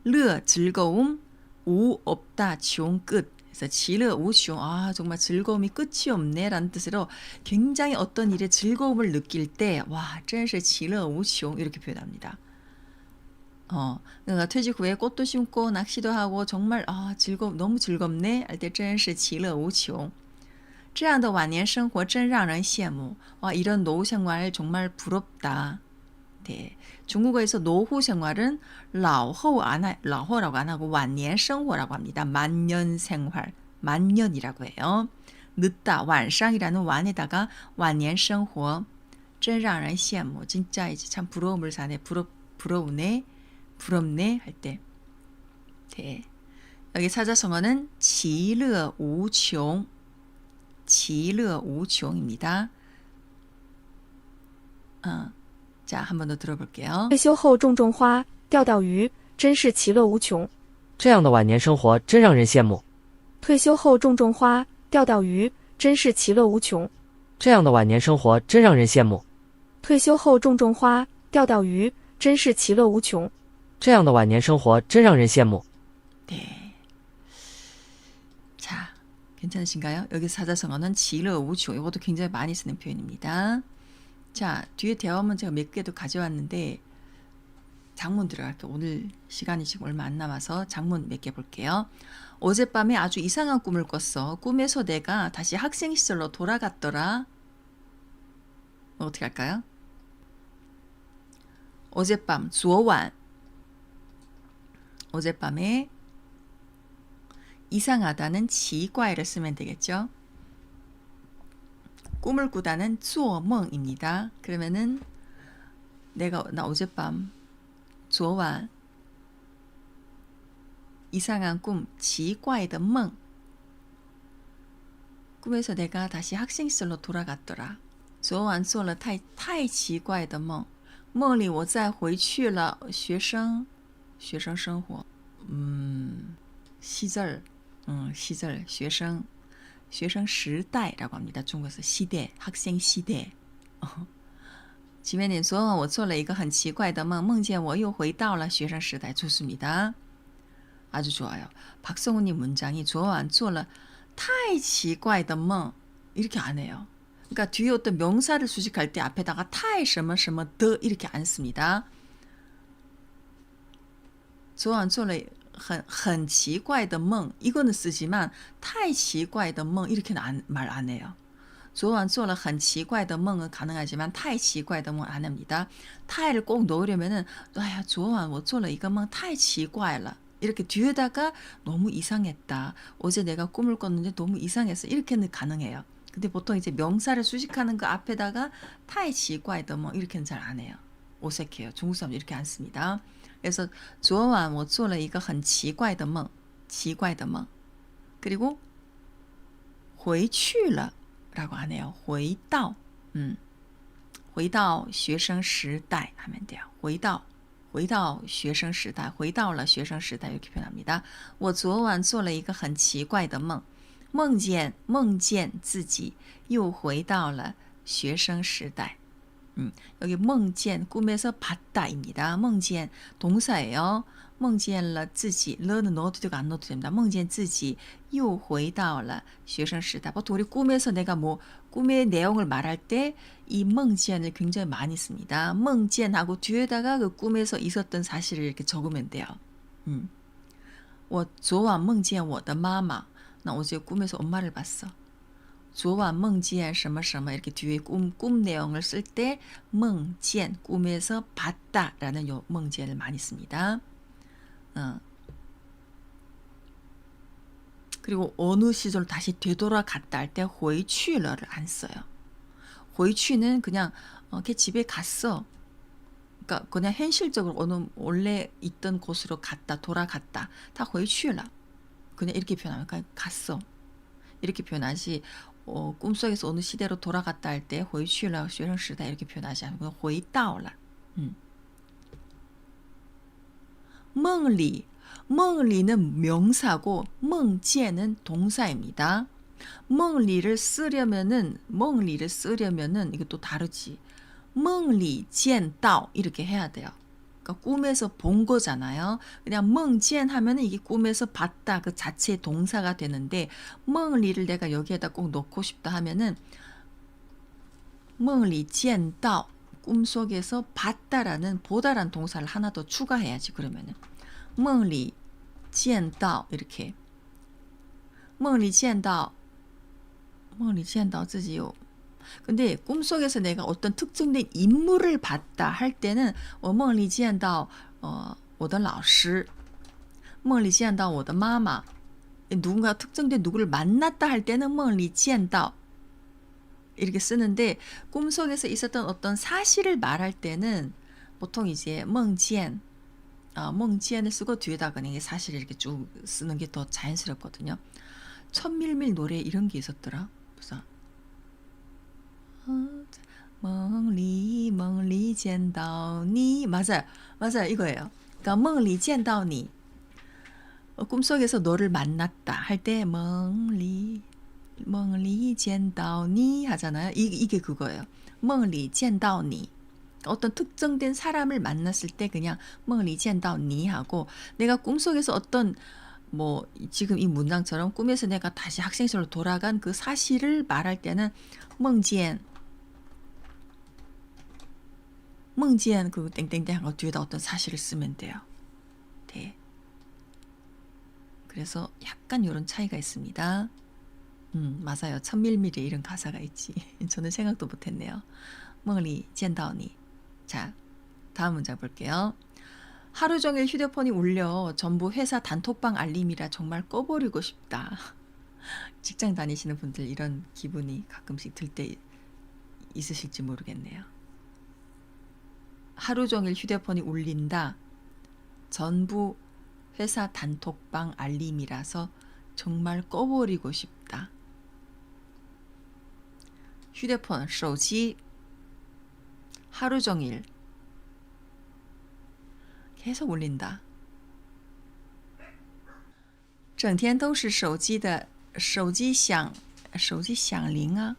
르 즐거움, 우 없다, 종 끝. 그래서 지르 우숑, 정말 즐거움이 끝이 없네 라는 뜻으로 굉장히 어떤 일에 즐거움을 느낄 때, 와, 真是其乐无穷 이렇게 표현합니다. 그러니까 퇴직 후에 꽃도 심고 낚시도 하고 정말 너무 즐겁네 할 때 真是其乐无穷. 这样的晚年生活真让人羡慕. 이런 노후 생활 정말 부럽다. 네. 중국어에서 노후 생활은 라호라고 안 하고 완년 생활라고 합니다. 만년 생활, 만년이라고 해요. 늦다, 완상이라는 완에다가 완년 생활, 真让人羡慕. 진짜 이제 참 부러움을 사네, 부럽네 할 때. 네. 여기 사자성어는 其乐无穷, 其乐无穷입니다. 자, 한 번 더 들어볼게요. 退休后种种花，钓钓鱼，真是其乐无穷。这样的晚年生活真让人羡慕。退休后种种花，钓钓鱼，真是其乐无穷。这样的晚年生活真让人羡慕。退休后种种花，钓钓鱼，真是其乐无穷。这样的晚年生活真让人羡慕。 네. 자, 괜찮으신가요? 여기 사자성어는 其乐无穷. 이것도 굉장히 많이 쓰는 표현입니다. 자, 뒤에 대화문 제가 몇 개도 가져왔는데 장문 들어갈게요. 오늘 시간이 지금 얼마 안 남아서 장문 몇 개 볼게요. 어젯밤에 아주 이상한 꿈을 꿨어. 꿈에서 내가 다시 학생 시절로 돌아갔더라. 어떻게 할까요? 어젯밤, 昨晚. 어젯밤에 이상하다는 奇怪를 쓰면 되겠죠. 꿈을 꾸다는 做梦입니다. 그러면은 나 어젯밤 昨晚 이상한 꿈 奇怪的梦 꿈에서 내가 다시 학생 시절로 돌아갔더라. 昨晚做了太奇怪的梦梦里我再回去了学生生活 시절 学生时代라고 합니다. 중국에서 시대, 학생 시대. 前面你说我做了一个很奇怪的梦梦见我又回到了学生时代 좋습니다. 아주 좋아요. 박성훈님 문장이 昨晚做了太奇怪的梦 이렇게 안 해요. 그러니까 뒤에 어떤 명사를 수식할 때 앞에다가 太什么什么的 이렇게 안 씁니다. 昨晚做了很奇怪的梦 이거는 쓰지만 太奇怪的梦 이렇게는 말 안 해요. 昨晚做了很奇怪的梦은 가능하지만 太奇怪的梦안 합니다. 太를 꼭 넣으려면은 昨晚我做了一个梦太奇怪了 이렇게 뒤에다가 너무 이상했다. 어제 내가 꿈을 꿨는데 너무 이상했어. 이렇게는 가능해요. 근데 보통 이제 명사를 수식하는 그 앞에다가 太奇怪的梦 이렇게는 잘 안 해요. 어색해요. 중국 사람들 이렇게 안 씁니다. 그래서 昨晚我做了一个很奇怪的梦 奇怪的梦 그리고 回去了라고 하네요. 回到回到学生时代 하면 돼요. 回到学生时代回到了学生时代 이렇게 표현합니다. 我昨晚做了一个很奇怪的梦梦见自己又回到了学生时代. 여기 梦见 꿈에서 봤다입니다. 梦见 동사예요. 梦见了自己 러는 넣어도 되고 안 넣어도 됩니다. 梦见自己又回到了学生时代. 보통 우리 꿈에서 내가 뭐 꿈의 내용을 말할 때 이 梦见을 굉장히 많이 씁니다. 梦见하고 뒤에다가 그 꿈에서 있었던 사실을 이렇게 적으면 돼요. 我昨晚梦见我的妈妈. 나 어제 꿈에서 엄마를 봤어. 昨晚梦见什么什么 이렇게 뒤에 꿈 내용을 쓸 때 梦见 꿈에서 봤다라는 요 梦见을 많이 씁니다. 그리고 어느 시절 다시 되돌아갔다 할 때 回去了를 안 써요. 回去는 그냥 걔 집에 갔어. 그러니까 그냥 현실적으로 어느 원래 있던 곳으로 갔다 돌아갔다 다 回去了. 그냥 이렇게 표현하면 그러니까 갔어. 이렇게 표현하지 꿈속에서 어느 시대로 돌아갔다 할 때 回去了学生时代 이렇게 표현하지 않고 回到了. 梦里 梦리는 명사고 梦见은 동사입니다. 梦리를 쓰려면은 이게 또 다르지. 梦里见到 이렇게 해야 돼요. 그러니까 꿈에서 본 거잖아요. 그냥 梦见 하면은 이게 꿈에서 봤다 그 자체의 동사가 되는데 梦리를 내가 여기에다 꼭 넣고 싶다 하면은 梦里见到 꿈속에서 봤다라는 보다라는 동사를 하나 더 추가해야지. 그러면은 梦里见到 이렇게 梦里见到自己有 근데 꿈속에서 내가 어떤 특정된 인물을 봤다 할 때는 梦里见到我的老师梦里见到我的妈妈 누군가 특정된 누구를 만났다 할 때는 梦里见到 이렇게 쓰는데 꿈속에서 있었던 어떤 사실을 말할 때는 보통 이제 梦见 梦见을 쓰고 뒤에다가 그냥 사실을 이렇게 쭉 쓰는 게 더 자연스럽거든요. 천밀밀 노래에 이런 게 있었더라. 그래서 梦里见到你 맞아요 이거예요. 그러니까 梦里见到你 꿈속에서 너를 만났다 할 때 梦里见到你 하잖아요. 이게 그거예요. 梦里见到你 어떤 특정된 사람을 만났을 때 그냥 梦里见到你 하고 내가 꿈속에서 어떤 뭐 지금 이 문장처럼 꿈에서 내가 다시 학생 시절로 돌아간 그 사실을 말할 때는 梦见그 땡땡땡 하고 뒤에다 어떤 사실을 쓰면 돼요. 네. 그래서 약간 이런 차이가 있습니다. 맞아요. 천밀밀에 이런 가사가 있지. 저는 생각도 못했네요. 梦里见到你 자, 다음 문장 볼게요. 하루 종일 휴대폰이 울려 전부 회사 단톡방 알림이라 정말 꺼버리고 싶다. 직장 다니시는 분들 이런 기분이 가끔씩 들 때 있으실지 모르겠네요. 하루 종일 휴대폰이 울린다. 전부 회사 단톡방 알림이라서 정말 꺼버리고 싶다. 휴대폰, 手机 하루 종일 계속 울린다. 整天都是手机的手机响铃啊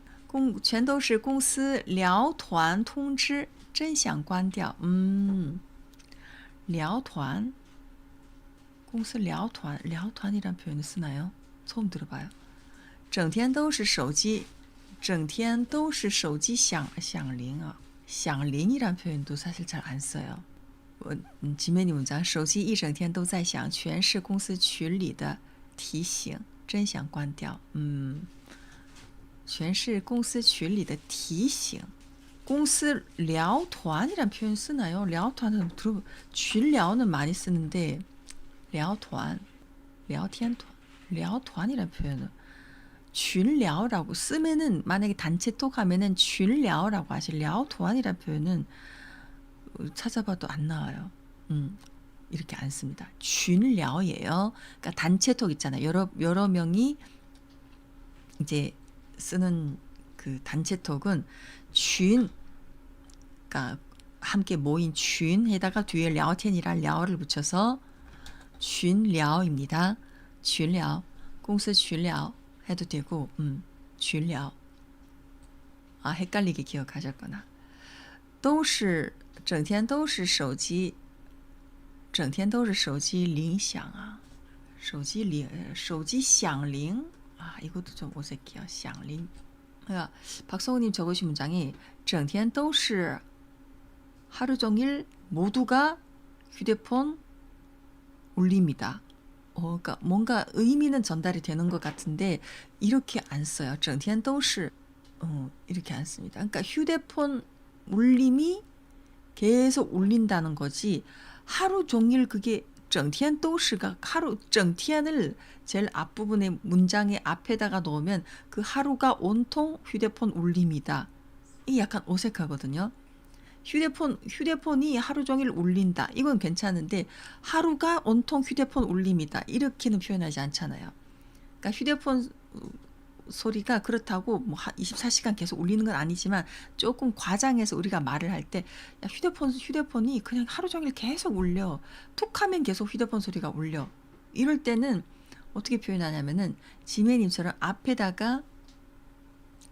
全都是公司聊团通知真想关掉 聊团 公司聊团 聊团이란 표현을 쓰나요? 처음 들어봐요. 整天都是手机响铃啊 响铃이란 표현도 사실 잘 안 써요. 지면이 문장 手机一整天都在响全是公司群里的提醒真想关掉全是公司群里的提醒公司聊团이란 표현 쓰나요? 聊团群聊는 많이 쓰는데 聊团聊天团聊团이란 표현은群聊라고 쓰면은 만약에 단체톡 하면은群聊라고 하실 聊团이란 표현은 찾아봐도 안 나와요. 이렇게 안 씁니다. 群聊예요. 그러니까 단체톡 있잖아요. 여러 명이 이제 쓰는 그 단체톡은 쥔, 그러니까 함께 모인 쥔에다가 뒤에 랴오텐이란 랴오를 붙여서 쥔랴오입니다. 쥔랴오, 공스 쥔랴오 해도 되고, 쥔랴오. 아, 헷갈리게 기억하셨구나. 都是整天都是手机铃响啊，手机响铃아, 이것도 좀 어색해요. 响铃. 그러니까 박성우님 적으신 문장이 整天都是 하루 종일 모두가 휴대폰 울립니다. 그러니까 뭔가 의미는 전달이 되는 것 같은데 이렇게 안 써요. 整天都是 이렇게 안 씁니다. 그러니까 휴대폰 울림이 계속 울린다는 거지 하루 종일 그게 整天都是가 하루 整天을 제일 앞부분에 문장의 앞에다가 넣으면 그 하루가 온통 휴대폰 울림이다. 이게 약간 어색하거든요. 휴대폰이 하루 종일 울린다. 이건 괜찮은데 하루가 온통 휴대폰 울림이다. 이렇게는 표현하지 않잖아요. 그러니까 휴대폰 소리가 그렇다고 뭐 24시간 계속 울리는 건 아니지만 조금 과장해서 우리가 말을 할 때 휴대폰이 그냥 하루 종일 계속 울려. 툭하면 계속 휴대폰 소리가 울려. 이럴 때는 어떻게 표현하냐면은 지메님처럼 앞에다가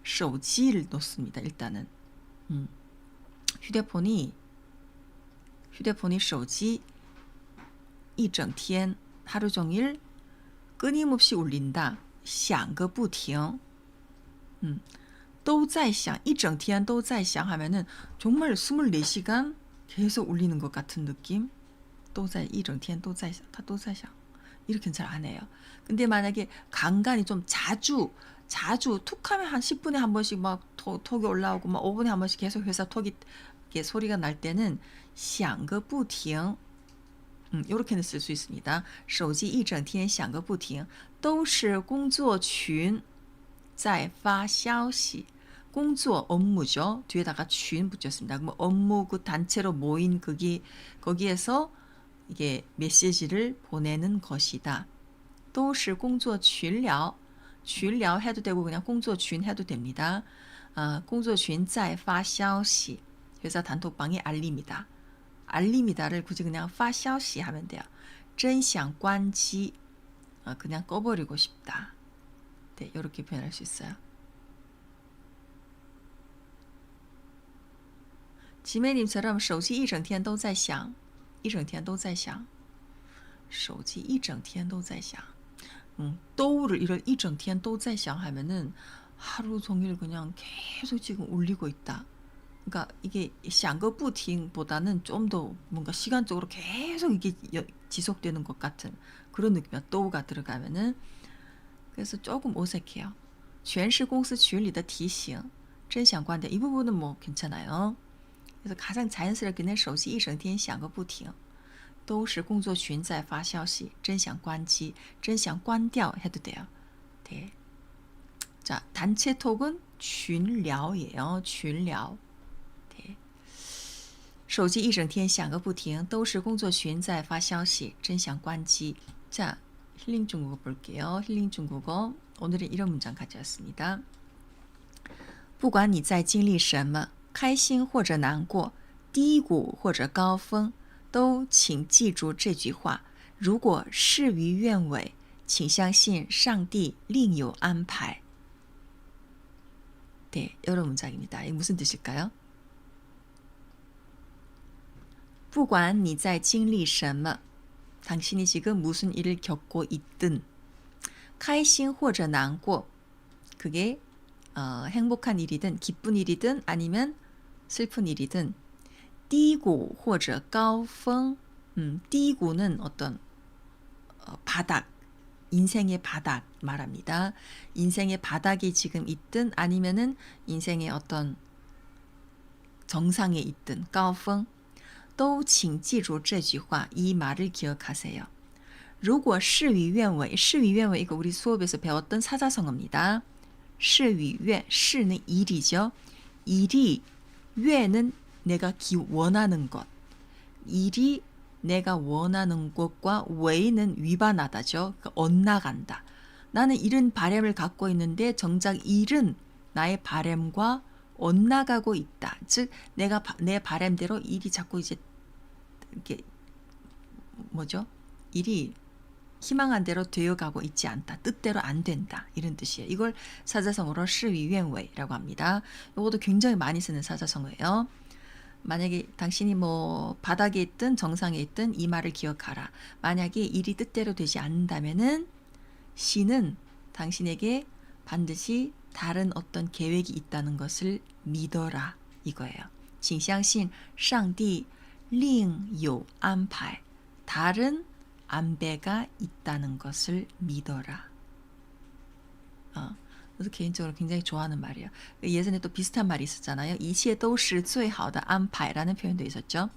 手机를 넣습니다. 일단은 휴대폰이 手机一整天 하루 종일 끊임없이 울린다. 响个不停. 都在响一整天都在响 하면은 정말 24시간 계속 울리는 것 같은 느낌. 都在一整天都在响 다都在响 이렇게는 잘 안 해요. 근데 만약에 간간히 좀 자주 툭하면 한 10분에 한 번씩 막 톡이 올라오고 막 5분에 한 번씩 계속 회사 톡이 소리가 날 때는 响个不停 이렇게는 쓸 수 있습니다. 手机一整天响个不停都是工作群在发消息 工作 업무죠. 뒤에다가 群 붙였습니다. 그럼 업무 그 단체로 모인 거기에서 이게 메시지를 보내는 것이다. 都是工作群聊 群聊 해도 되고 그냥 工作群 해도 됩니다. 工作群在发消息 회사 단톡방에 알림이다. 알림이다를 굳이 그냥 发消息 하면 돼요. 真想关机 그냥 꺼버리고 싶다. 네, 이렇게 표현할 수 있어요. 지메님처럼 手机一整天都在响一整天都在响手机一整天都在响 또를 이런 一整天都在响 하면은 하루 종일 그냥 계속 지금 울리고 있다. 그러니까 이게 响个不停보다는 좀 더 뭔가 시간적으로 계속 이게 지속되는 것 같은 그런 느낌이야. 또가 들어가면은 그래서 조금 어색해요. 全是公司群里的提醒真想关掉 이 부분은 뭐 괜찮아요. 그래서 가장 자연스럽게는 手机一整天响个不停都是工作群在发消息真想关机真想关掉 해도 돼요. 네. 자, 단체 톡은 群聊예요. 群聊. 네. 手机一整天响个不停都是工作群在发消息真想关机 자, 힐링 중국어 볼게요. 힐링 중국어. 오늘은 이런 문장 가져왔습니다. 不管你在经历什么开心或者难过低谷或者高峰都请记住这句话如果事与愿违请相信上帝另有安排 네, 이런 문장입니다. 이게 무슨 뜻일까요? 不管你在经历什么 당신이 지금 무슨 일을 겪고 있든 开心或者难过 그게 행복한 일이든 기쁜 일이든 아니면 슬픈 일이든 低谷或者高峰 低谷는 어떤 바닥 인생의 바닥 말합니다. 인생의 바닥이 지금 있든 아니면은 인생의 어떤 정상에 있든 高峰都请记住这句话 이 말을 기억하세요. 如果事与愿违 事与愿违 이거 우리 수업에서 배웠던 사자성어입니다. 事与愿 事는 일이죠. 일이 愿는 내가 원하는 것. 일이 내가 원하는 것과 왜는 위반하다죠. 그러니까 엇나간다. 나는 이런 바램을 갖고 있는데 정작 일은 나의 바램과 엇나가고 있다. 즉 내가 내 바램대로 일이 자꾸 이제 이렇게 뭐죠? 일이 희망한 대로 되어가고 있지 않다. 뜻대로 안 된다. 이런 뜻이에요. 이걸 사자성어로 시위연웨이라고 합니다. 이것도 굉장히 많이 쓰는 사자성어예요. 만약에 당신이 뭐 바닥에 있든 정상에 있든 이 말을 기억하라. 만약에 일이 뜻대로 되지 않는다면은 신은 당신에게 반드시 다른 어떤 계획이 있다는 것을 믿어라. 이거예요. 请相信上帝另有安排. 다른 안배가 있다는 것을 믿어라. 그래서 개인적으로 굉장히 좋아하는 말이에요. 예전에 또 비슷한 말이 있었잖아요. 一切都是最好的安排라는 표현도 있었죠.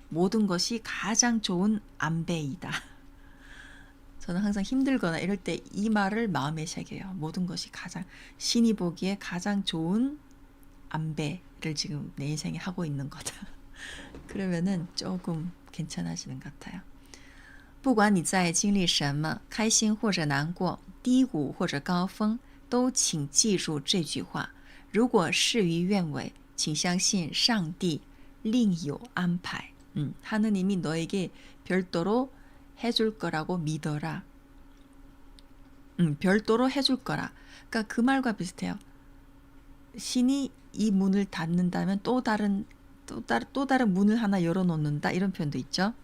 모든 것이 가장 좋은 안배이다. 저는 항상 힘들거나 이럴 때 이 말을 마음에 새겨요. 모든 것이 가장 신이 보기에 가장 좋은 안배를 지금 내 인생에 하고 있는 거다. 그러면은 조금 괜찮아지는 것 같아요. 不管你在经历什么，开心或者难过，低谷或者高峰，都请记住这句话：如果事与愿违，请相信上帝另有安排。 하느님이 너에게 별도로 해줄 거라고 믿어라. 별도로 해줄 거라. 그러니까 그 말과 비슷해요. 신이 이 문을 닫는다면 또 다른 문을 하나 열어놓는다. 이런 표현도 있죠.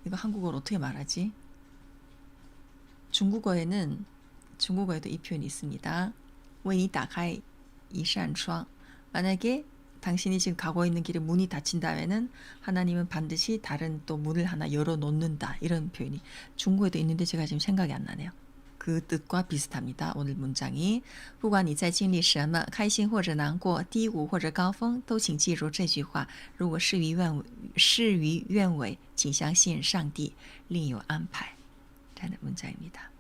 이거 한국어로 어떻게 말하지? 중국어에도 이 표현이 있습니다. 为你打开一扇窗. 만약에 당신이 지금 가고 있는 길에 문이 닫힌다면은 하나님은 반드시 다른 또 문을 하나 열어놓는다. 이런 표현이 중국어에도 있는데 제가 지금 생각이 안 나네요. 그 뜻과 비슷합니다. 오늘 문장이 不管你在经历什么，开心或者难过，低谷或者高峰，都请记住这句话：如果事与愿违，请相信上帝另有安排。 라는 문장입니다.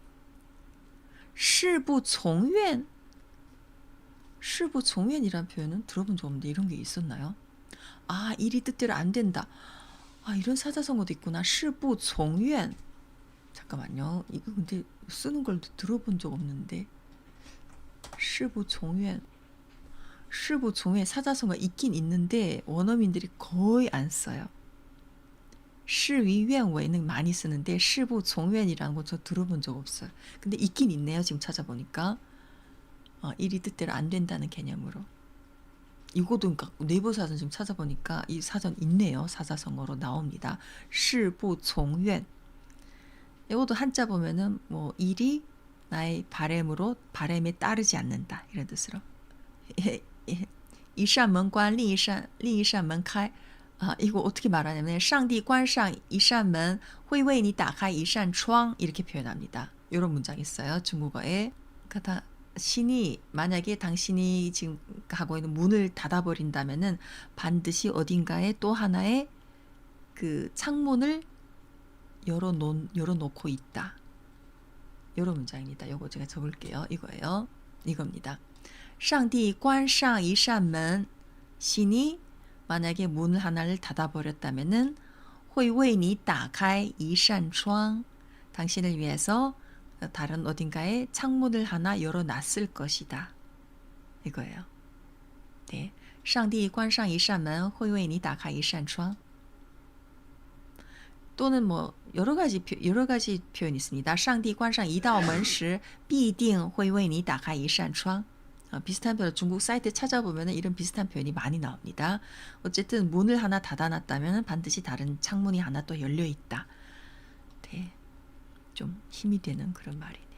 事不从愿. 事不从愿이란 표현은 들어본 적 없는데 이런 게 있었나요? 아, 일이 뜻대로 안 된다. 아, 이런 사자성어도 있구나. 事不从愿. 잠깐만요. 이거 근데 쓰는 걸 들어본 적 없는데. 事不从愿. 事不从愿 사자성어가 있긴 있는데 원어민들이 거의 안 써요. 事与愿违는 많이 쓰는데 事不从愿이라는 거 저 들어본 적 없어요. 근데 있긴 있네요. 지금 찾아보니까. 일이 뜻대로 안 된다는 개념으로. 이것도 그러니까 네이버 사전 지금 찾아보니까 이 사전 있네요. 사자성어로 나옵니다. 事不从愿. 이것도 한자 보면은 뭐 일이 나의 바램에 따르지 않는다. 이런 뜻으로. 一扇门关另一扇门开. 이거 어떻게 말하냐면 上帝关上一扇门会为你打开一扇窗 이렇게 표현합니다. 이런 문장이 있어요. 중국어에. 그러니까 신이 만약에 당신이 지금 가고 있는 문을 닫아버린다면은 반드시 어딘가에 또 하나의 그 창문을 열어놓고 있다. 이런 문장입니다. 이거 제가 적을게요. 이거예요. 이겁니다. 上帝关上一扇门 신이 만약에 문을 하나를 닫아버렸다면은 会为你打开一扇窗 당신을 위해서 다른 어딘가에 창문을 하나 열어놨을 것이다. 이거예요. 네, 上帝关上一扇门会为你打开一扇窗. 또는 뭐 여러 가지 표현이 있습니다. 上帝关上一道门时必定会为你打开一扇窗. 비슷한 표현 중국 사이트 찾아보면 이런 비슷한 표현이 많이 나옵니다. 어쨌든 문을 하나 닫아놨다면 반드시 다른 창문이 하나 또 열려 있다. 네, 좀 힘이 되는 그런 말이네요.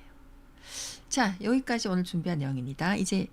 자, 여기까지 오늘 준비한 내용입니다. 이제